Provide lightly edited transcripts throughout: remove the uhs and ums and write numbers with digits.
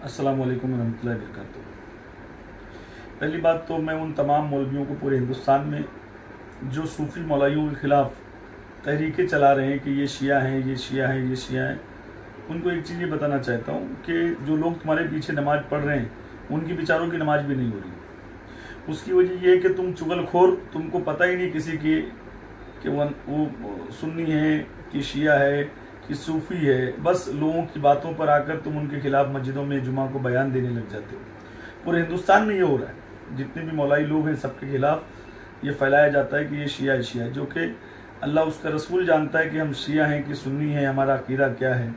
السلام علیکم ورحمۃ اللہ وبرکاتہ۔ پہلی بات تو میں ان تمام مولویوں کو پورے ہندوستان میں جو صوفی مولائیوں کے خلاف تحریکیں چلا رہے ہیں کہ یہ شیعہ ہیں، یہ شیعہ ہیں، یہ شیعہ ہیں، ان کو ایک چیز یہ بتانا چاہتا ہوں کہ جو لوگ تمہارے پیچھے نماز پڑھ رہے ہیں ان کی بیچاروں کی نماز بھی نہیں ہو رہی۔ اس کی وجہ یہ ہے کہ تم چغل خور، تم کو پتہ ہی نہیں کسی کی کہ وہ سنی ہے کہ شیعہ ہے کہ صوفی ہے، بس لوگوں کی باتوں پر آ کر تم ان کے خلاف مسجدوں میں جمعہ کو بیان دینے لگ جاتے ہو۔ پورے ہندوستان میں یہ ہو رہا ہے، جتنے بھی مولائی لوگ ہیں سب کے خلاف یہ پھیلایا جاتا ہے کہ یہ شیعہ ہے شیعہ ہے، جو کہ اللہ اس کا رسول جانتا ہے کہ ہم شیعہ ہیں کہ سنی ہیں، ہمارا عقیدہ کیا ہے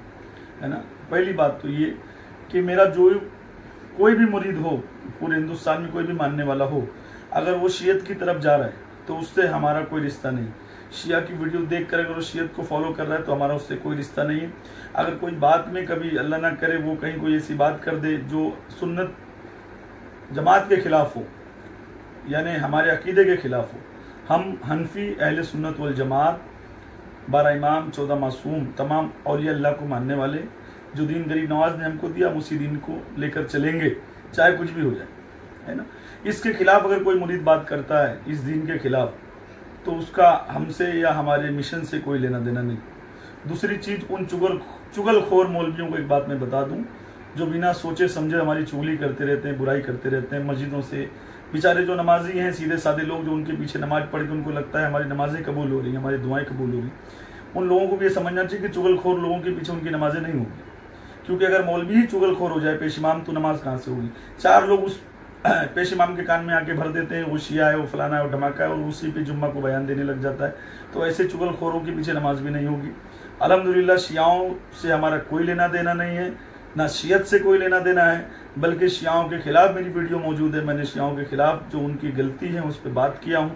نا۔ پہلی بات تو یہ کہ میرا جو کوئی بھی مرید ہو، پورے ہندوستان میں کوئی بھی ماننے والا ہو، اگر وہ شیعت کی طرف جا رہا ہے تو اس سے ہمارا کوئی رشتہ نہیں۔ شیعہ کی ویڈیو دیکھ کر اگر وہ شیعت کو فالو کر رہا ہے تو ہمارا اس سے کوئی رشتہ نہیں ہے۔ اگر کوئی بات میں کبھی اللہ نہ کرے وہ کہیں کوئی ایسی بات کر دے جو سنت جماعت کے خلاف ہو، یعنی ہمارے عقیدے کے خلاف ہو، ہم حنفی اہل سنت والجماعت 12 امام 14 معصوم تمام اولیاء اللہ کو ماننے والے، جو دین غریب نواز نے ہم کو دیا ہم اسی دین کو لے کر چلیں گے، چاہے کچھ بھی ہو جائے، ہے نا۔ اس کے خلاف اگر کوئی مرید بات کرتا ہے اس دین کے خلاف تو اس کا ہم سے یا ہمارے مشن سے کوئی لینا دینا نہیں۔ دوسری چیز، ان چغل خور مولویوں کو ایک بات میں بتا دوں جو بنا سوچے سمجھے ہماری چغلی کرتے رہتے ہیں، برائی کرتے رہتے ہیں مسجدوں سے۔ بیچارے جو نمازی ہیں، سیدھے سادے لوگ جو ان کے پیچھے نماز پڑھ کے ان کو لگتا ہے ہماری نمازیں قبول ہو رہی ہیں، ہماری دعائیں قبول ہو رہی ہیں، ان لوگوں کو بھی یہ سمجھنا چاہیے کہ چغل خور لوگوں کے پیچھے ان کی نمازیں نہیں ہوگی، کیونکہ اگر مولوی ہی چغل خور ہو جائے پیش امام تو نماز کہاں سے ہوگی؟ 4 لوگ اس پیش امام کے کان میں آ کے بھر دیتے ہیں وہ شیعہ ہے، وہ فلانا ہے، وہ دھماکہ ہے، اور اسی پہ جمعہ کو بیان دینے لگ جاتا ہے، تو ایسے چغل خوروں کے پیچھے نماز بھی نہیں ہوگی۔ الحمدللہ شیعوں سے ہمارا کوئی لینا دینا نہیں ہے، نہ شیعت سے کوئی لینا دینا ہے، بلکہ شیعوں کے خلاف میری ویڈیو موجود ہے، میں نے شیعوں کے خلاف جو ان کی غلطی ہے اس پہ بات کیا ہوں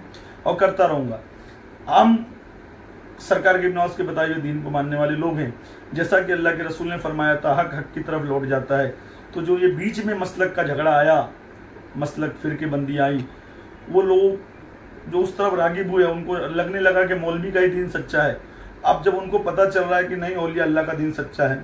اور کرتا رہوں گا۔ ہم سرکار کے نواز کے بتائے ہوئے دین کو ماننے والے لوگ ہیں، جیسا کہ اللہ کے رسول نے فرمایا تھا حق حق کی طرف لوٹ جاتا ہے۔ تو جو یہ بیچ میں مسلک کا جھگڑا آیا، مسلک فرقے بندی آئی، وہ لوگ جو اس طرف راغب ہوئے ان کو لگنے لگا کہ مولوی کا ہی دین سچا ہے۔ اب جب ان کو پتہ چل رہا ہے کہ نہیں اولیاء اللہ کا دین سچا ہے،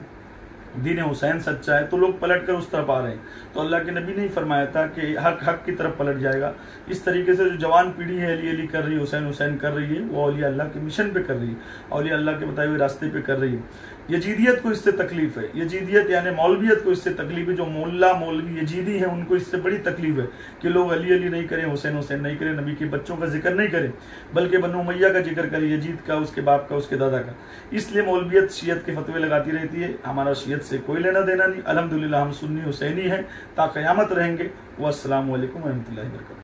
دین حسین سچا ہے، تو لوگ پلٹ کر اس طرف آ رہے ہیں۔ تو اللہ کے نبی نے ہی فرمایا تھا کہ حق حق کی طرف پلٹ جائے گا۔ اس طریقے سے جو جوان پیڑھی ہے علی علی کر رہی ہے، حسین حسین کر رہی ہے، وہ اولیاء اللہ کے مشن پہ کر رہی ہے، اولیاء اللہ کے بتائے ہوئے راستے پہ کر رہی ہے۔ یزیدیت کو اس سے تکلیف ہے، یزیدیت یعنی مولویت کو اس سے تکلیف ہے، جو مولا مولوی یزیدی ہیں ان کو اس سے بڑی تکلیف ہے کہ لوگ علی علی نہیں کریں، حسین حسین نہیں کریں، نبی کے بچوں کا ذکر نہیں کریں، بلکہ بنو امیہ کا ذکر کریں، یزید کا، اس کے باپ کا، اس کے دادا کا۔ اس لیے مولویت شیعت کے فتوے لگاتی رہتی ہے، ہمارا شیعت سے کوئی لینا دینا نہیں۔ الحمدللہ ہم سنی حسینی ہیں، تا قیامت رہیں گے۔ والسلام علیکم ورحمۃ اللہ وبرکاتہ۔